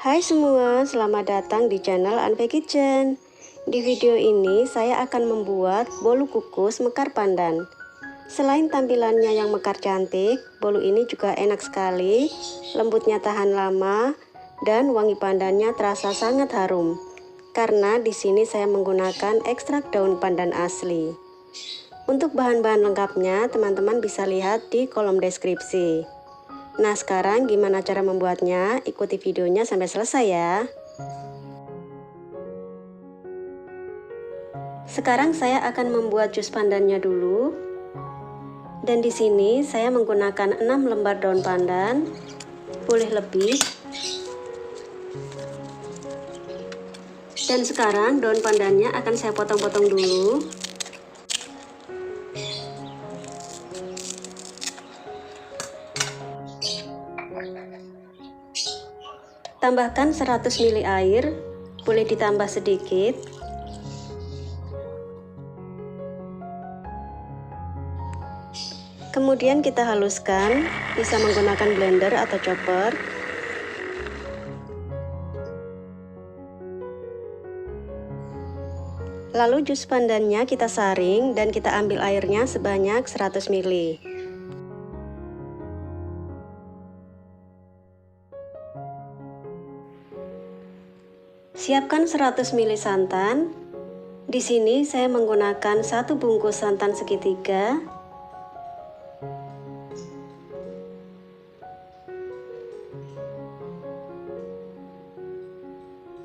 Hai semua, selamat datang di channel Anve Kitchen. Di video ini saya akan membuat bolu kukus mekar pandan. Selain tampilannya yang mekar cantik, bolu ini juga enak sekali, lembutnya tahan lama, dan wangi pandannya terasa sangat harum. Karena di sini saya menggunakan ekstrak daun pandan asli. Untuk bahan-bahan lengkapnya, teman-teman bisa lihat di kolom deskripsi. Nah, sekarang gimana cara membuatnya? Ikuti videonya sampai selesai ya. Sekarang saya akan membuat jus pandannya dulu. Dan di sini saya menggunakan 6 lembar daun pandan, boleh lebih. Dan sekarang daun pandannya akan saya potong-potong dulu. Tambahkan 100 ml air, boleh ditambah sedikit. Kemudian kita haluskan, bisa menggunakan blender atau chopper. Lalu jus pandannya kita saring dan kita ambil airnya sebanyak 100 ml. Siapkan 100 ml santan. Di sini saya menggunakan 1 bungkus santan segitiga.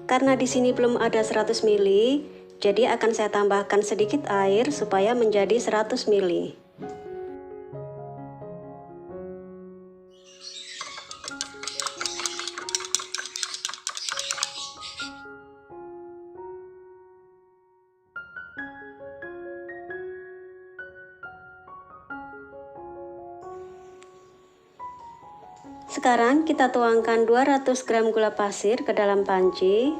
Karena di sini belum ada 100 ml, jadi akan saya tambahkan sedikit air supaya menjadi 100 ml. Sekarang kita tuangkan 200 gram gula pasir ke dalam panci,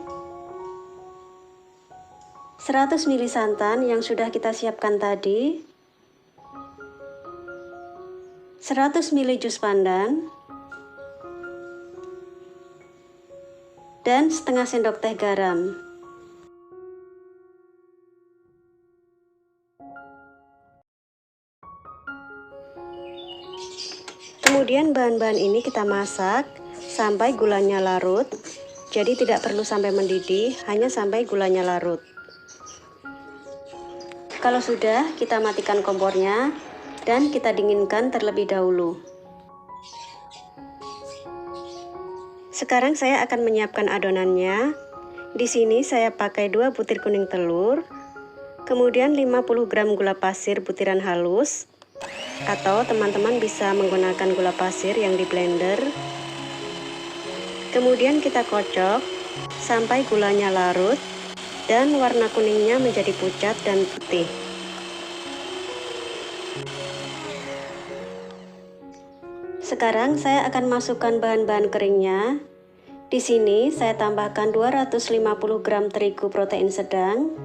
100 ml santan yang sudah kita siapkan tadi, 100 ml jus pandan, dan setengah sendok teh garam. Kemudian bahan-bahan ini kita masak sampai gulanya larut. Jadi tidak perlu sampai mendidih, hanya sampai gulanya larut. Kalau sudah, kita matikan kompornya dan kita dinginkan terlebih dahulu. Sekarang saya akan menyiapkan adonannya. Di sini saya pakai 2 butir kuning telur, kemudian 50 gram gula pasir butiran halus, atau teman-teman bisa menggunakan gula pasir yang di blender. Kemudian kita kocok sampai gulanya larut dan warna kuningnya menjadi pucat dan putih. Sekarang saya akan masukkan bahan-bahan keringnya. Di sini saya tambahkan 250 gram terigu protein sedang,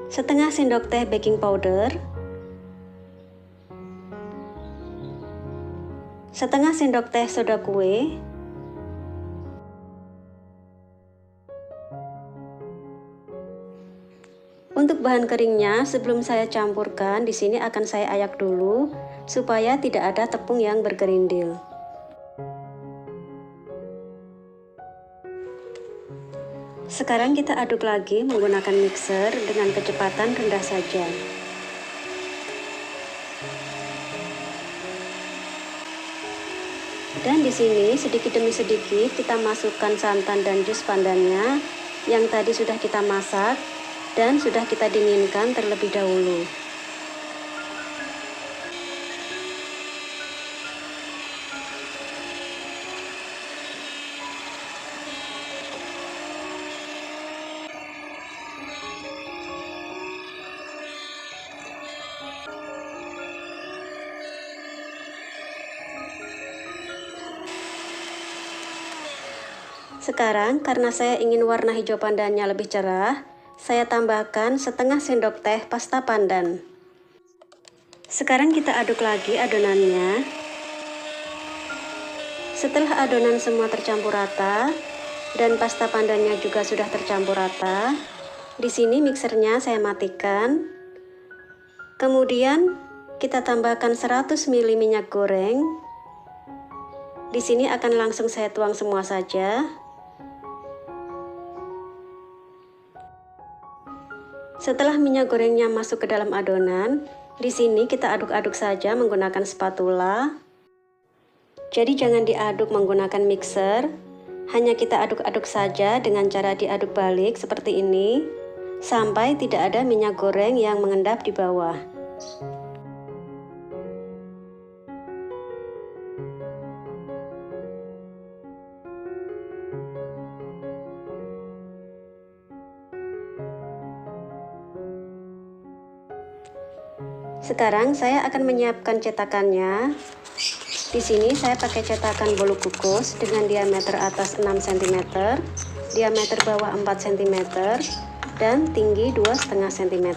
setengah sendok teh baking powder, setengah sendok teh soda kue, untuk bahan keringnya sebelum saya campurkan di sini akan saya ayak dulu supaya tidak ada tepung yang bergerindil. Sekarang kita aduk lagi menggunakan mixer dengan kecepatan rendah saja. Dan di sini sedikit demi sedikit kita masukkan santan dan jus pandannya yang tadi sudah kita masak dan sudah kita dinginkan terlebih dahulu. Sekarang karena saya ingin warna hijau pandannya lebih cerah, saya tambahkan setengah sendok teh pasta pandan. Sekarang kita aduk lagi adonannya. Setelah adonan semua tercampur rata dan pasta pandannya juga sudah tercampur rata, di sini mixernya saya matikan. Kemudian kita tambahkan 100 ml minyak goreng. Di sini akan langsung saya tuang semua saja. Setelah minyak gorengnya masuk ke dalam adonan, di sini kita aduk-aduk saja menggunakan spatula. Jadi jangan diaduk menggunakan mixer, hanya kita aduk-aduk saja dengan cara diaduk balik seperti ini, sampai tidak ada minyak goreng yang mengendap di bawah. Sekarang saya akan menyiapkan cetakannya. Di sini saya pakai cetakan bolu kukus dengan diameter atas 6 cm, diameter bawah 4 cm, dan tinggi 2,5 cm.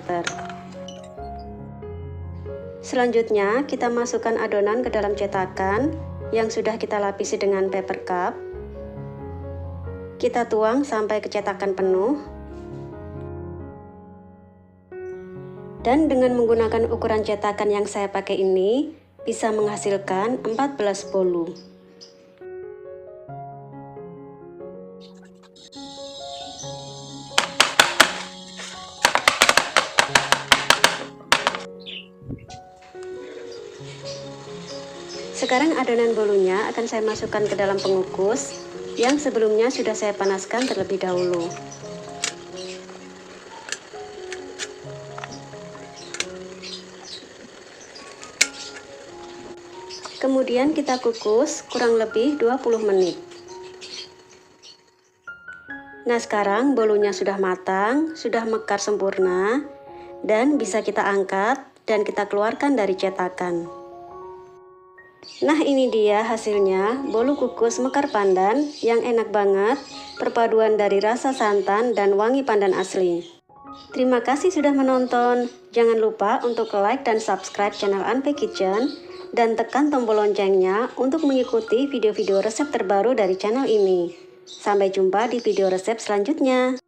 Selanjutnya kita masukkan adonan ke dalam cetakan yang sudah kita lapisi dengan paper cup. Kita tuang sampai ke cetakan penuh. Dan dengan menggunakan ukuran cetakan yang saya pakai ini, bisa menghasilkan 14 bolu. Sekarang adonan bolunya akan saya masukkan ke dalam pengukus yang sebelumnya sudah saya panaskan terlebih dahulu. Kemudian kita kukus kurang lebih 20 menit. Nah, sekarang bolunya sudah matang, sudah mekar sempurna, dan bisa kita angkat dan kita keluarkan dari cetakan. Nah, ini dia hasilnya bolu kukus mekar pandan yang enak banget, perpaduan dari rasa santan dan wangi pandan asli. Terima kasih sudah menonton. Jangan lupa untuk like dan subscribe channel Anpe Kitchen dan tekan tombol loncengnya untuk mengikuti video-video resep terbaru dari channel ini. Sampai jumpa di video resep selanjutnya.